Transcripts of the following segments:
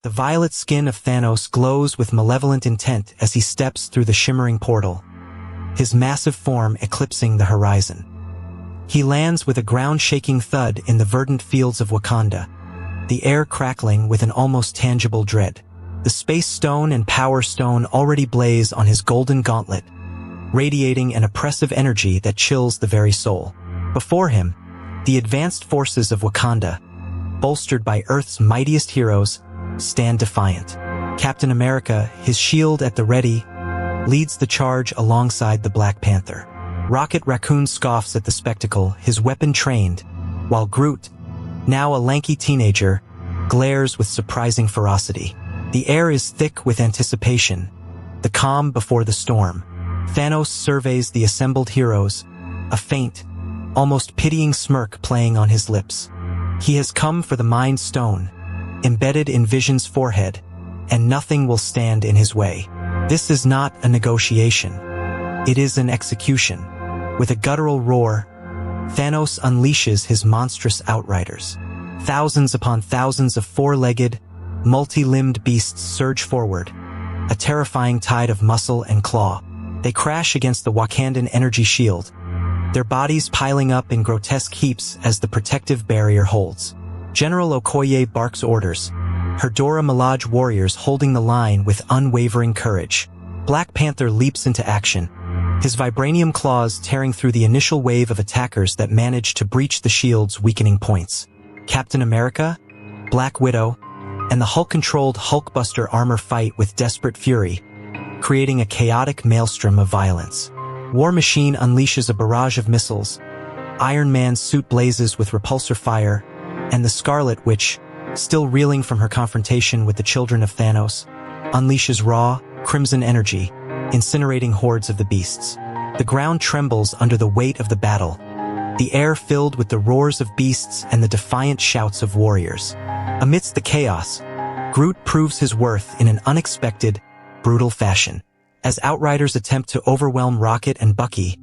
The violet skin of Thanos glows with malevolent intent as he steps through the shimmering portal, his massive form eclipsing the horizon. He lands with a ground-shaking thud in the verdant fields of Wakanda, the air crackling with an almost tangible dread. The Space Stone and Power Stone already blaze on his golden gauntlet, radiating an oppressive energy that chills the very soul. Before him, the advanced forces of Wakanda, bolstered by Earth's mightiest heroes, stand defiant. Captain America, his shield at the ready, leads the charge alongside the Black Panther. Rocket Raccoon scoffs at the spectacle, his weapon trained, while Groot, now a lanky teenager, glares with surprising ferocity. The air is thick with anticipation, the calm before the storm. Thanos surveys the assembled heroes, a faint, almost pitying smirk playing on his lips. He has come for the Mind Stone, embedded in Vision's forehead, and nothing will stand in his way. This is not a negotiation. It is an execution. With a guttural roar, Thanos unleashes his monstrous Outriders. Thousands upon thousands of four-legged, multi-limbed beasts surge forward, a terrifying tide of muscle and claw. They crash against the Wakandan energy shield, their bodies piling up in grotesque heaps as the protective barrier holds. General Okoye barks orders, her Dora Milaje warriors holding the line with unwavering courage. Black Panther leaps into action, his vibranium claws tearing through the initial wave of attackers that managed to breach the shield's weakening points. Captain America, Black Widow, and the Hulk-controlled Hulkbuster armor fight with desperate fury, creating a chaotic maelstrom of violence. War Machine unleashes a barrage of missiles, Iron Man's suit blazes with repulsor fire, and the Scarlet Witch, still reeling from her confrontation with the children of Thanos, unleashes raw, crimson energy, incinerating hordes of the beasts. The ground trembles under the weight of the battle, the air filled with the roars of beasts and the defiant shouts of warriors. Amidst the chaos, Groot proves his worth in an unexpected, brutal fashion. As Outriders attempt to overwhelm Rocket and Bucky,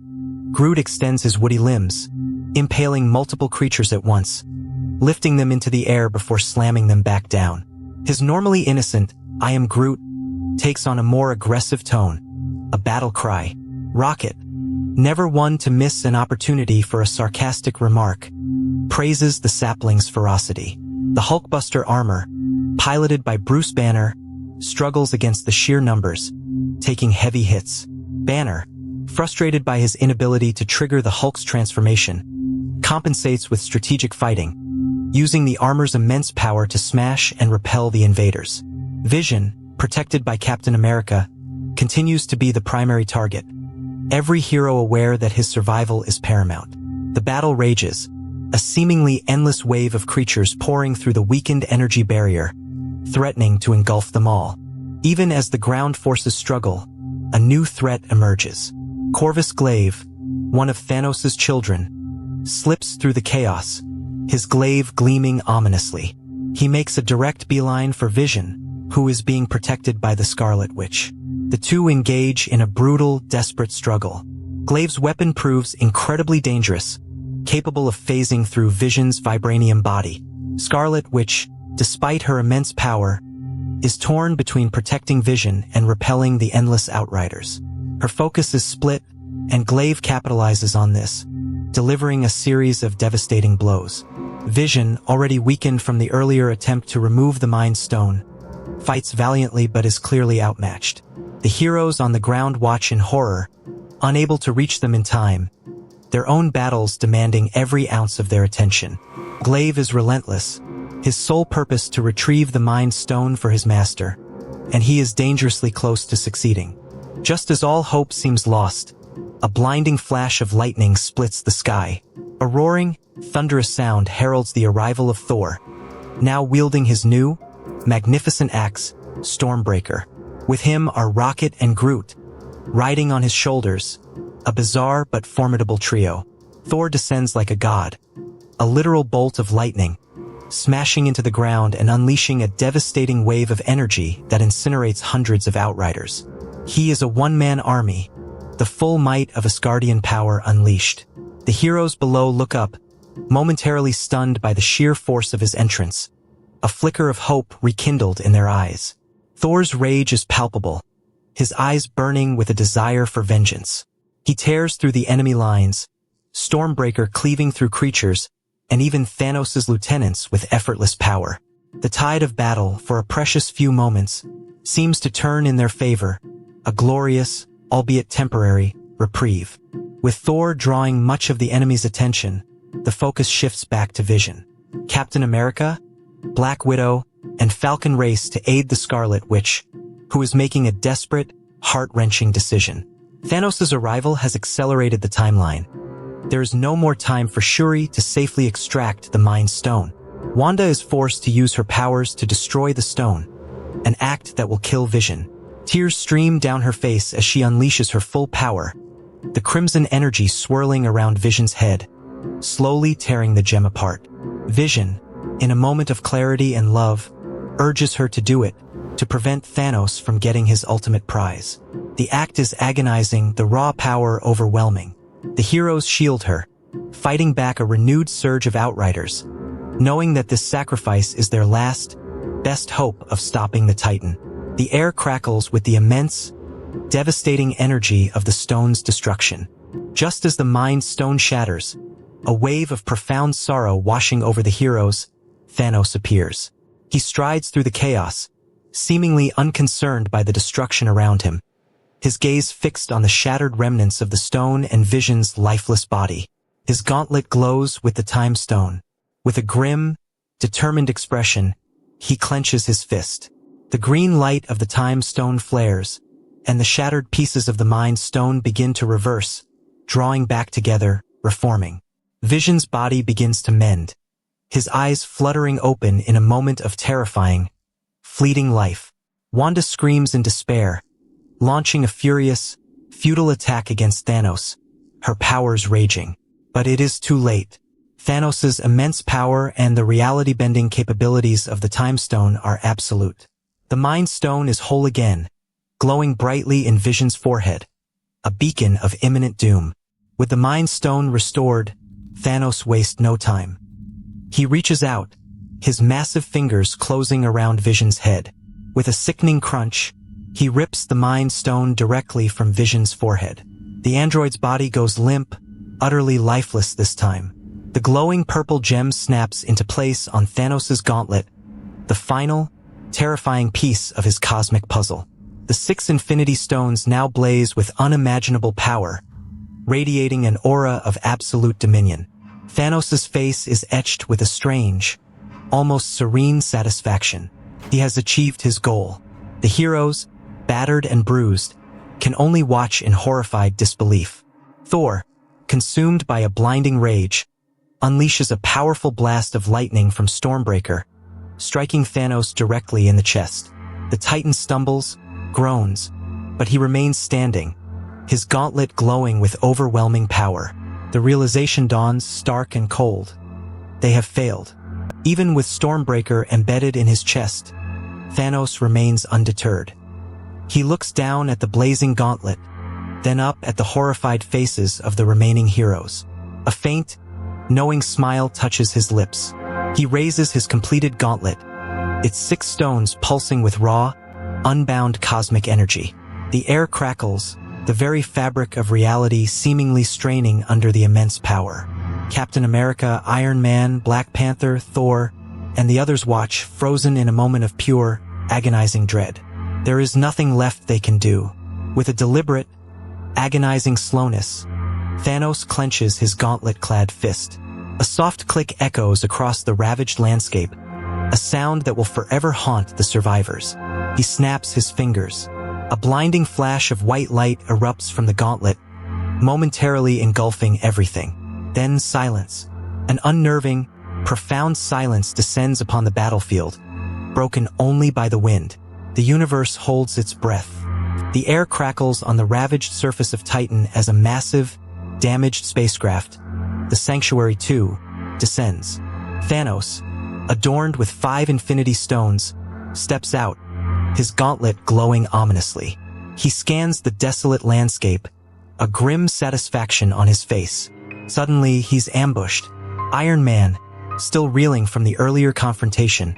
Groot extends his woody limbs, impaling multiple creatures at once, lifting them into the air before slamming them back down. His normally innocent, "I am Groot," takes on a more aggressive tone, a battle cry. Rocket, never one to miss an opportunity for a sarcastic remark, praises the sapling's ferocity. The Hulkbuster armor, piloted by Bruce Banner, struggles against the sheer numbers, taking heavy hits. Banner, frustrated by his inability to trigger the Hulk's transformation, compensates with strategic fighting, using the armor's immense power to smash and repel the invaders. Vision, protected by Captain America, continues to be the primary target, every hero aware that his survival is paramount. The battle rages, a seemingly endless wave of creatures pouring through the weakened energy barrier, threatening to engulf them all. Even as the ground forces struggle, a new threat emerges. Corvus Glaive, one of Thanos' children, slips through the chaos, his glaive gleaming ominously. He makes a direct beeline for Vision, who is being protected by the Scarlet Witch. The two engage in a brutal, desperate struggle. Glaive's weapon proves incredibly dangerous, capable of phasing through Vision's vibranium body. Scarlet Witch, despite her immense power, is torn between protecting Vision and repelling the endless Outriders. Her focus is split, and Glaive capitalizes on this, delivering a series of devastating blows. Vision, already weakened from the earlier attempt to remove the Mind Stone, fights valiantly but is clearly outmatched. The heroes on the ground watch in horror, unable to reach them in time, their own battles demanding every ounce of their attention. Glaive is relentless, his sole purpose to retrieve the Mind Stone for his master, and he is dangerously close to succeeding. Just as all hope seems lost, a blinding flash of lightning splits the sky. A roaring, thunderous sound heralds the arrival of Thor, now wielding his new, magnificent axe, Stormbreaker. With him are Rocket and Groot, riding on his shoulders, a bizarre but formidable trio. Thor descends like a god, a literal bolt of lightning, smashing into the ground and unleashing a devastating wave of energy that incinerates hundreds of Outriders. He is a one-man army, the full might of Asgardian power unleashed. The heroes below look up, momentarily stunned by the sheer force of his entrance, a flicker of hope rekindled in their eyes. Thor's rage is palpable, his eyes burning with a desire for vengeance. He tears through the enemy lines, Stormbreaker cleaving through creatures, and even Thanos' lieutenants with effortless power. The tide of battle, for a precious few moments, seems to turn in their favor, a glorious, albeit temporary, reprieve. With Thor drawing much of the enemy's attention, the focus shifts back to Vision. Captain America, Black Widow, and Falcon race to aid the Scarlet Witch, who is making a desperate, heart-wrenching decision. Thanos' arrival has accelerated the timeline. There is no more time for Shuri to safely extract the Mind Stone. Wanda is forced to use her powers to destroy the stone, an act that will kill Vision. Tears stream down her face as she unleashes her full power, the crimson energy swirling around Vision's head, slowly tearing the gem apart. Vision, in a moment of clarity and love, urges her to do it, to prevent Thanos from getting his ultimate prize. The act is agonizing, the raw power overwhelming. The heroes shield her, fighting back a renewed surge of Outriders, knowing that this sacrifice is their last, best hope of stopping the Titan. The air crackles with the immense, devastating energy of the stone's destruction. Just as the Mind Stone shatters, a wave of profound sorrow washing over the heroes, Thanos appears. He strides through the chaos, seemingly unconcerned by the destruction around him, his gaze fixed on the shattered remnants of the stone and Vision's lifeless body. His gauntlet glows with the Time Stone. With a grim, determined expression, he clenches his fist. The green light of the Time Stone flares, and the shattered pieces of the Mind Stone begin to reverse, drawing back together, reforming. Vision's body begins to mend, his eyes fluttering open in a moment of terrifying, fleeting life. Wanda screams in despair, launching a furious, futile attack against Thanos, her powers raging. But it is too late. Thanos' immense power and the reality-bending capabilities of the Time Stone are absolute. The Mind Stone is whole again, glowing brightly in Vision's forehead, a beacon of imminent doom. With the Mind Stone restored, Thanos wastes no time. He reaches out, his massive fingers closing around Vision's head. With a sickening crunch, he rips the Mind Stone directly from Vision's forehead. The android's body goes limp, utterly lifeless this time. The glowing purple gem snaps into place on Thanos' gauntlet, the final, terrifying piece of his cosmic puzzle. The 6 Infinity Stones now blaze with unimaginable power, radiating an aura of absolute dominion. Thanos' face is etched with a strange, almost serene satisfaction. He has achieved his goal. The heroes, battered and bruised, can only watch in horrified disbelief. Thor, consumed by a blinding rage, unleashes a powerful blast of lightning from Stormbreaker, striking Thanos directly in the chest. The Titan stumbles, groans, but he remains standing, his gauntlet glowing with overwhelming power. The realization dawns stark and cold. They have failed. Even with Stormbreaker embedded in his chest, Thanos remains undeterred. He looks down at the blazing gauntlet, then up at the horrified faces of the remaining heroes. A faint, knowing smile touches his lips. He raises his completed gauntlet, its 6 stones pulsing with raw, unbound cosmic energy. The air crackles, the very fabric of reality seemingly straining under the immense power. Captain America, Iron Man, Black Panther, Thor, and the others watch, frozen in a moment of pure, agonizing dread. There is nothing left they can do. With a deliberate, agonizing slowness, Thanos clenches his gauntlet-clad fist. A soft click echoes across the ravaged landscape, a sound that will forever haunt the survivors. He snaps his fingers. A blinding flash of white light erupts from the gauntlet, momentarily engulfing everything. Then silence. An unnerving, profound silence descends upon the battlefield, broken only by the wind. The universe holds its breath. The air crackles on the ravaged surface of Titan as a massive, damaged spacecraft, the Sanctuary 2, descends. Thanos, adorned with 5 Infinity Stones, steps out, his gauntlet glowing ominously. He scans the desolate landscape, a grim satisfaction on his face. Suddenly, he's ambushed. Iron Man, still reeling from the earlier confrontation,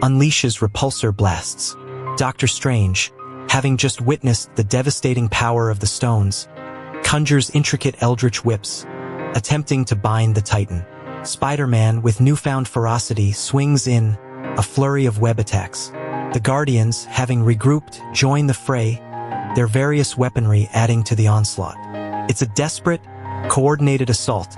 unleashes repulsor blasts. Doctor Strange, having just witnessed the devastating power of the stones, conjures intricate eldritch whips, attempting to bind the Titan. Spider-Man, with newfound ferocity, swings in a flurry of web attacks. The Guardians, having regrouped, join the fray, their various weaponry adding to the onslaught. It's a desperate, coordinated assault,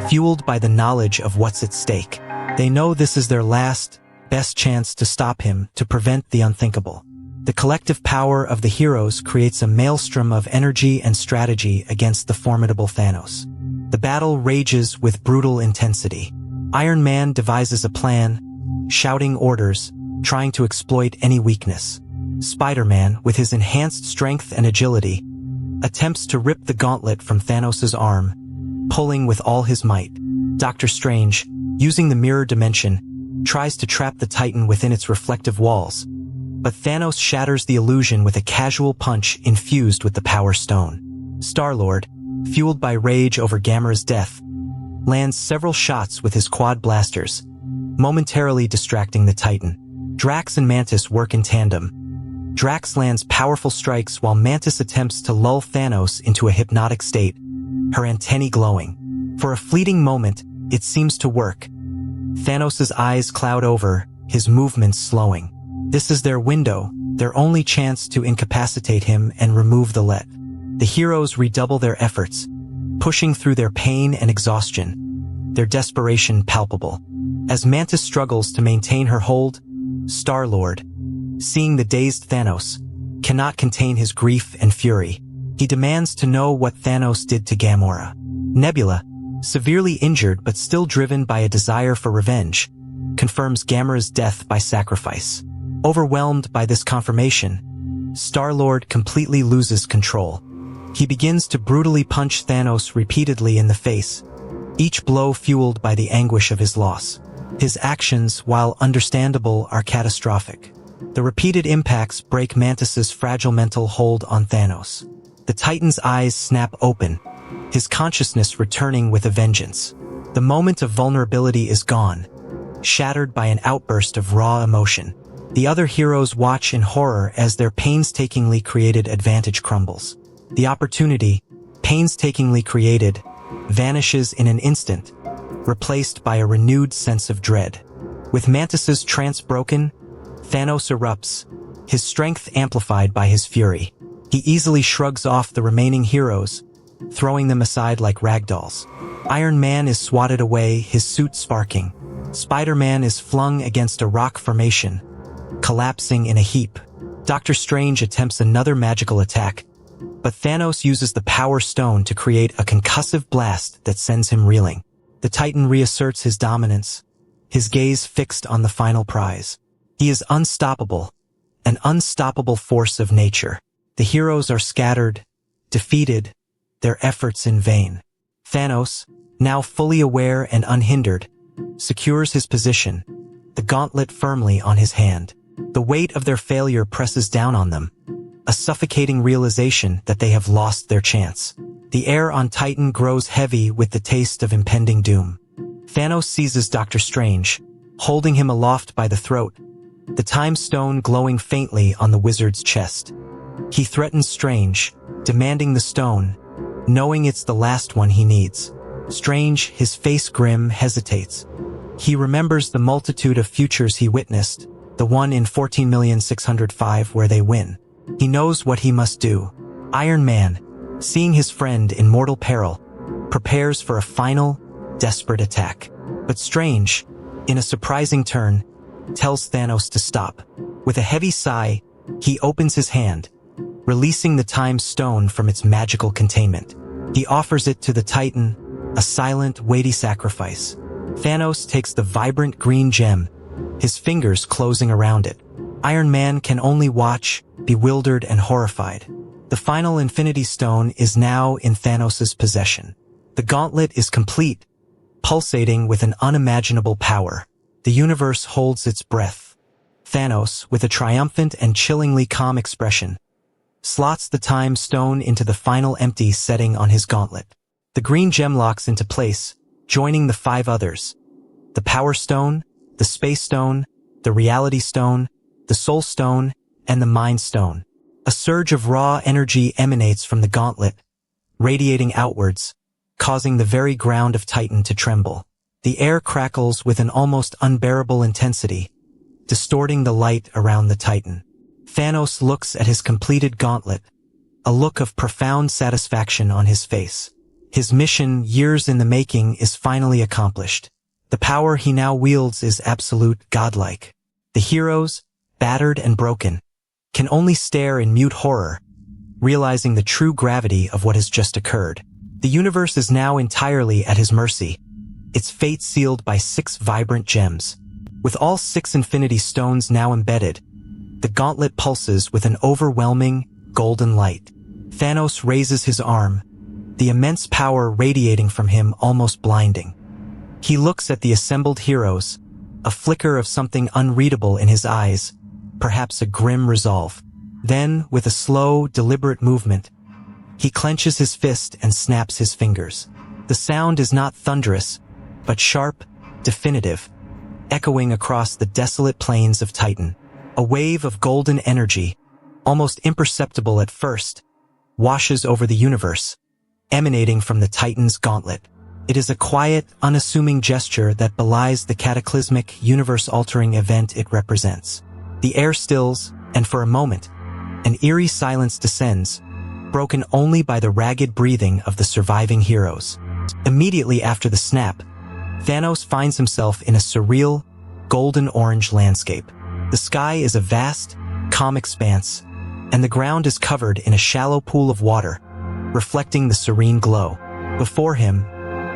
fueled by the knowledge of what's at stake. They know this is their last, best chance to stop him, to prevent the unthinkable. The collective power of the heroes creates a maelstrom of energy and strategy against the formidable Thanos. The battle rages with brutal intensity. Iron Man devises a plan, shouting orders, trying to exploit any weakness. Spider-Man, with his enhanced strength and agility, attempts to rip the gauntlet from Thanos' arm, pulling with all his might. Doctor Strange, using the mirror dimension, tries to trap the Titan within its reflective walls, but Thanos shatters the illusion with a casual punch infused with the Power Stone. Star-Lord, fueled by rage over Gamera's death, lands several shots with his quad blasters, momentarily distracting the Titan. Drax and Mantis work in tandem. Drax lands powerful strikes while Mantis attempts to lull Thanos into a hypnotic state, her antennae glowing. For a fleeting moment, it seems to work. Thanos' eyes cloud over, his movements slowing. This is their window, their only chance to incapacitate him and remove the let. The heroes redouble their efforts, pushing through their pain and exhaustion, their desperation palpable. As Mantis struggles to maintain her hold, Star-Lord, seeing the dazed Thanos, cannot contain his grief and fury. He demands to know what Thanos did to Gamora. Nebula, severely injured but still driven by a desire for revenge, confirms Gamera's death by sacrifice. Overwhelmed by this confirmation, Star-Lord completely loses control. He begins to brutally punch Thanos repeatedly in the face, each blow fueled by the anguish of his loss. His actions, while understandable, are catastrophic. The repeated impacts break Mantis's fragile mental hold on Thanos. The Titan's eyes snap open, his consciousness returning with a vengeance. The moment of vulnerability is gone, shattered by an outburst of raw emotion. The other heroes watch in horror as their painstakingly created advantage crumbles. The opportunity, painstakingly created, vanishes in an instant, replaced by a renewed sense of dread. With Mantis's trance broken, Thanos erupts, his strength amplified by his fury. He easily shrugs off the remaining heroes, throwing them aside like ragdolls. Iron Man is swatted away, his suit sparking. Spider-Man is flung against a rock formation, collapsing in a heap. Doctor Strange attempts another magical attack, but Thanos uses the Power Stone to create a concussive blast that sends him reeling. The Titan reasserts his dominance, his gaze fixed on the final prize. He is unstoppable, an unstoppable force of nature. The heroes are scattered, defeated, their efforts in vain. Thanos, now fully aware and unhindered, secures his position, the gauntlet firmly on his hand. The weight of their failure presses down on them, a suffocating realization that they have lost their chance. The air on Titan grows heavy with the taste of impending doom. Thanos seizes Doctor Strange, holding him aloft by the throat, the Time Stone glowing faintly on the wizard's chest. He threatens Strange, demanding the stone, knowing it's the last one he needs. Strange, his face grim, hesitates. He remembers the multitude of futures he witnessed, the one in 14,605 where they win. He knows what he must do. Iron Man, seeing his friend in mortal peril, prepares for a final, desperate attack. But Strange, in a surprising turn, tells Thanos to stop. With a heavy sigh, he opens his hand, releasing the Time Stone from its magical containment. He offers it to the Titan, a silent, weighty sacrifice. Thanos takes the vibrant green gem, his fingers closing around it. Iron Man can only watch, bewildered and horrified. The final Infinity Stone is now in Thanos' possession. The gauntlet is complete, pulsating with an unimaginable power. The universe holds its breath. Thanos, with a triumphant and chillingly calm expression, slots the Time Stone into the final empty setting on his gauntlet. The green gem locks into place, joining the 5 others: the Power Stone, the Space Stone, the Reality Stone, the Soul Stone, and the Mind Stone. A surge of raw energy emanates from the gauntlet, radiating outwards, causing the very ground of Titan to tremble. The air crackles with an almost unbearable intensity, distorting the light around the Titan. Thanos looks at his completed gauntlet, a look of profound satisfaction on his face. His mission, years in the making, is finally accomplished. The power he now wields is absolute, godlike. The heroes, battered and broken, can only stare in mute horror, realizing the true gravity of what has just occurred. The universe is now entirely at his mercy, its fate sealed by 6 vibrant gems. With all 6 Infinity Stones now embedded, the gauntlet pulses with an overwhelming, golden light. Thanos raises his arm, the immense power radiating from him almost blinding. He looks at the assembled heroes, a flicker of something unreadable in his eyes, perhaps a grim resolve. Then, with a slow, deliberate movement, he clenches his fist and snaps his fingers. The sound is not thunderous, but sharp, definitive, echoing across the desolate plains of Titan. A wave of golden energy, almost imperceptible at first, washes over the universe, emanating from the Titan's gauntlet. It is a quiet, unassuming gesture that belies the cataclysmic, universe-altering event it represents. The air stills, and for a moment, an eerie silence descends, broken only by the ragged breathing of the surviving heroes. Immediately after the snap, Thanos finds himself in a surreal, golden-orange landscape. The sky is a vast, calm expanse, and the ground is covered in a shallow pool of water, reflecting the serene glow. Before him,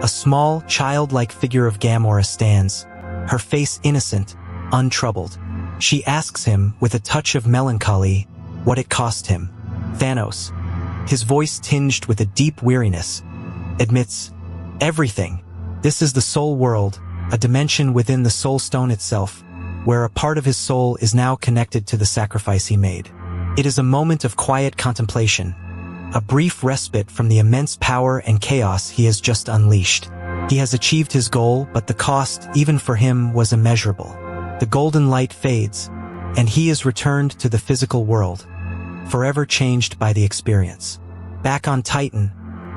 a small, childlike figure of Gamora stands, her face innocent, untroubled. She asks him, with a touch of melancholy, what it cost him. Thanos, his voice tinged with a deep weariness, admits, everything. This is the soul world, a dimension within the Soul Stone itself, where a part of his soul is now connected to the sacrifice he made. It is a moment of quiet contemplation, a brief respite from the immense power and chaos he has just unleashed. He has achieved his goal, but the cost, even for him, was immeasurable. The golden light fades, and he is returned to the physical world, forever changed by the experience. Back on Titan,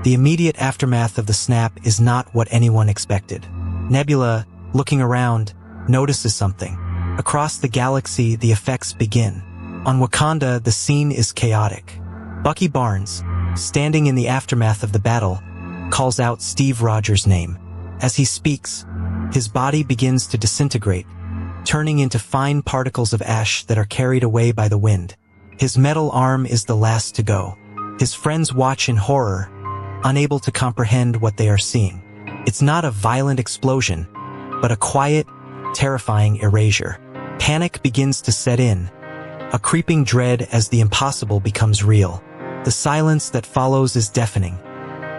the immediate aftermath of the snap is not what anyone expected. Nebula, looking around, notices something. Across the galaxy, the effects begin. On Wakanda, the scene is chaotic. Bucky Barnes, standing in the aftermath of the battle, calls out Steve Rogers' name. As he speaks, his body begins to disintegrate, turning into fine particles of ash that are carried away by the wind. His metal arm is the last to go. His friends watch in horror, unable to comprehend what they are seeing. It's not a violent explosion, but a quiet, terrifying erasure. Panic begins to set in, a creeping dread as the impossible becomes real. The silence that follows is deafening,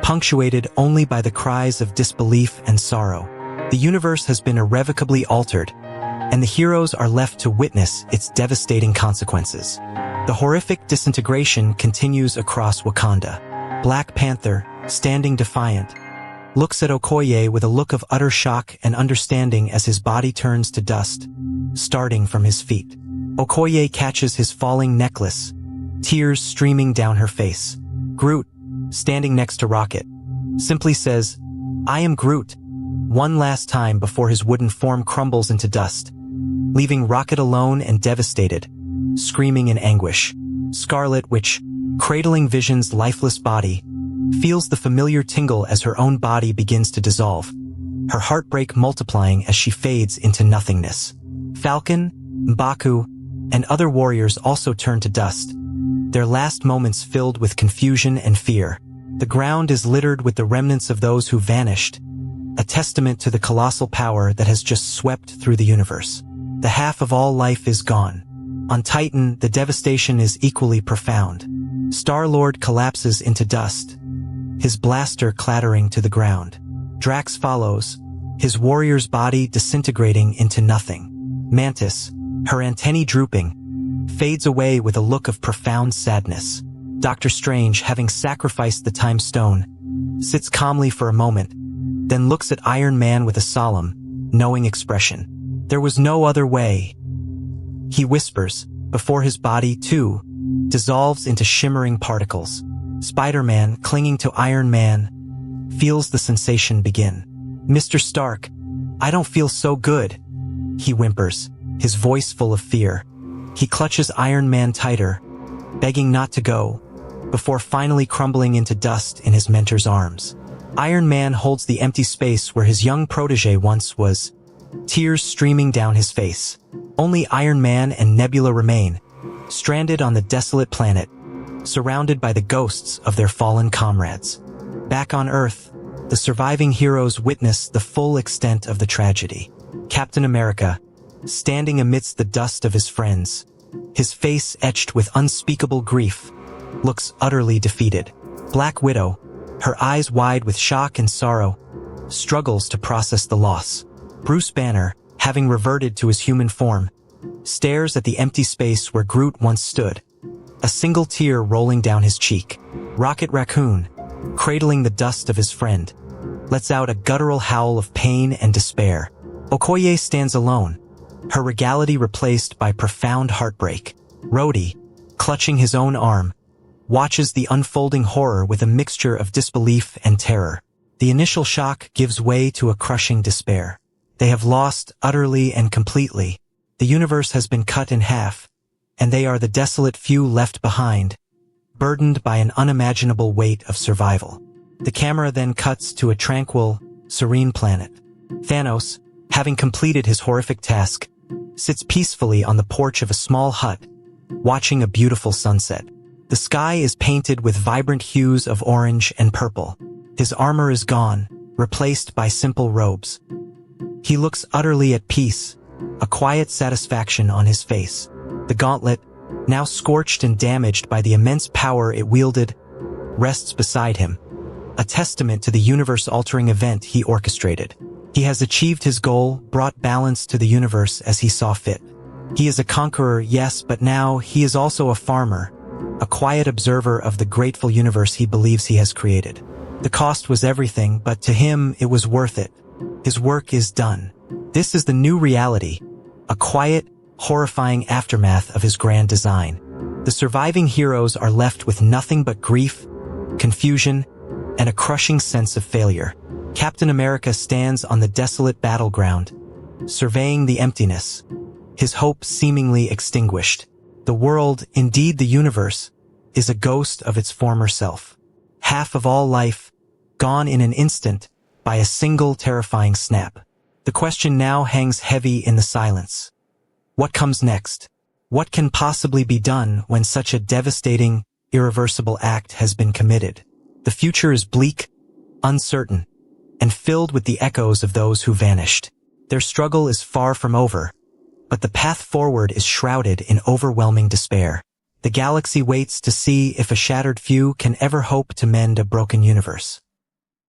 punctuated only by the cries of disbelief and sorrow. The universe has been irrevocably altered, and the heroes are left to witness its devastating consequences. The horrific disintegration continues across Wakanda. Black Panther, standing defiant, looks at Okoye with a look of utter shock and understanding as his body turns to dust, starting from his feet. Okoye catches his falling necklace, tears streaming down her face. Groot, standing next to Rocket, simply says, "I am Groot," one last time before his wooden form crumbles into dust, leaving Rocket alone and devastated, screaming in anguish. Scarlet Witch, cradling Vision's lifeless body, feels the familiar tingle as her own body begins to dissolve, her heartbreak multiplying as she fades into nothingness. Falcon, M'Baku, and other warriors also turn to dust, their last moments filled with confusion and fear. The ground is littered with the remnants of those who vanished, a testament to the colossal power that has just swept through the universe. The half of all life is gone. On Titan, the devastation is equally profound. Star-Lord collapses into dust, his blaster clattering to the ground. Drax follows, his warrior's body disintegrating into nothing. Mantis, her antennae drooping, fades away with a look of profound sadness. Doctor Strange, having sacrificed the Time Stone, sits calmly for a moment, then looks at Iron Man with a solemn, knowing expression. There was no other way, He whispers, before his body, too, dissolves into shimmering particles. Spider-Man, clinging to Iron Man, feels the sensation begin. "Mr. Stark, I don't feel so good," he whimpers, his voice full of fear. He clutches Iron Man tighter, begging not to go, before finally crumbling into dust in his mentor's arms. Iron Man holds the empty space where his young protege once was, tears streaming down his face. Only Iron Man and Nebula remain, stranded on the desolate planet, surrounded by the ghosts of their fallen comrades. Back on Earth, the surviving heroes witness the full extent of the tragedy. Captain America, standing amidst the dust of his friends, his face etched with unspeakable grief, looks utterly defeated. Black Widow, her eyes wide with shock and sorrow, struggles to process the loss. Bruce Banner, having reverted to his human form, stares at the empty space where Groot once stood, a single tear rolling down his cheek. Rocket Raccoon, cradling the dust of his friend, lets out a guttural howl of pain and despair. Okoye stands alone, her regality replaced by profound heartbreak. Rhodey, clutching his own arm, watches the unfolding horror with a mixture of disbelief and terror. The initial shock gives way to a crushing despair. They have lost utterly and completely. The universe has been cut in half, and they are the desolate few left behind, burdened by an unimaginable weight of survival. The camera then cuts to a tranquil, serene planet. Thanos, having completed his horrific task, sits peacefully on the porch of a small hut, watching a beautiful sunset. The sky is painted with vibrant hues of orange and purple. His armor is gone, replaced by simple robes. He looks utterly at peace, a quiet satisfaction on his face. The gauntlet, now scorched and damaged by the immense power it wielded, rests beside him, a testament to the universe-altering event he orchestrated. He has achieved his goal, brought balance to the universe as he saw fit. He is a conqueror, yes, but now he is also a farmer, a quiet observer of the grateful universe he believes he has created. The cost was everything, but to him it was worth it. His work is done. This is the new reality, a quiet, horrifying aftermath of his grand design. The surviving heroes are left with nothing but grief, confusion, and a crushing sense of failure. Captain America stands on the desolate battleground, surveying the emptiness, his hope seemingly extinguished. The world, indeed the universe, is a ghost of its former self. Half of all life, gone in an instant by a single terrifying snap. The question now hangs heavy in the silence. What comes next? What can possibly be done when such a devastating, irreversible act has been committed? The future is bleak, uncertain, and filled with the echoes of those who vanished. Their struggle is far from over, but the path forward is shrouded in overwhelming despair. The galaxy waits to see if a shattered few can ever hope to mend a broken universe.